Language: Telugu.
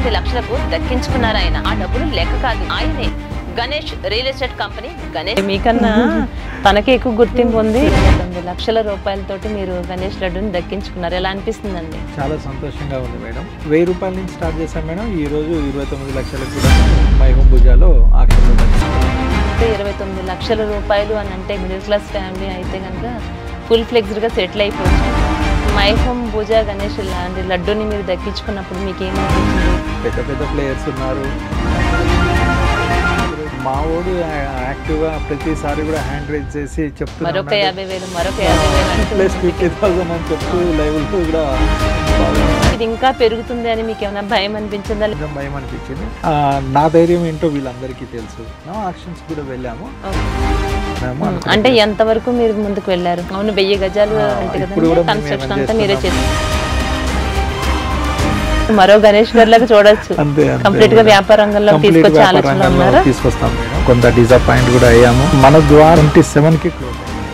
28 లక్షలకు దక్కించుకున్నారు ఆయన. ఆ డబ్బులు లెక్క కాదు, ఆయనే Ganesh real estate company Ganesh. మీకన్నా తనకి ఎక్కువ గుర్తింపు ఉంది. 29 లక్షల రూపాయలతోటి మీరు గణేష్ లడ్డుని దక్కించుకున్నారు. ఎలా అనిపిస్తుందండి? చాలా సంతోషంగా ఉంది మేడం. 1000 రూపాయల నుంచి స్టార్ట్ చేశాం మేడం. ఈ రోజు 29 లక్షలకు కూడా మై హోమ్ పూజాలో ఆక్షన్లో 29 లక్షల రూపాయలు అని అంటే మిడిల్ క్లాస్ ఫ్యామిలీ అయితే కనుక ఫుల్ ఫ్లెక్స్డ్గా సెటిల్ అయిపోవచ్చు. మై హోమ్ పూజ గణేష్ లాంటి లడ్డూని మీరు దక్కించుకున్నప్పుడు మీకు ఏమనిపించింది? పెద్ద పెద్ద ప్లేయర్స్ ఉన్నారు. మా వాడు యాక్టివ్గా ప్రతిసారి కూడా హ్యాండ్ రైజ్ చేసి చెప్తున్నారు మరొక 50,000 మరొక 50,000 ప్లస్ 50,000 అని చెప్తూ లైవ్లో కూడా ఇది ఇంకా పెరుగుతుంది అని మీకు ఏమైనా భయం అనిపించిందా? భయం అనిపించింది. నా ధైర్యం ఏంటో వీళ్ళందరికీ తెలుసు. ఆక్షన్స్ కూడా వెళ్ళాము. అంటే ఎంత వరకు మీరు ముందుకు వెళ్ళారు? అవును, 1000 గజాలు అంటే కదా కన్స్ట్రక్షన్ అంతా మీరే చేస్తారు. మరో గణేష్ గారిలాగా చూడొచ్చు. కంప్లీట్ గా వ్యాపార రంగంలో తీసుకొచ్చే ఆలోచనలో ఉన్నారు. తీసుకొస్తాం మేడం. కొంత డిసప్పాయింట్ కూడా అయ్యాము. మన ద్వారా 27కి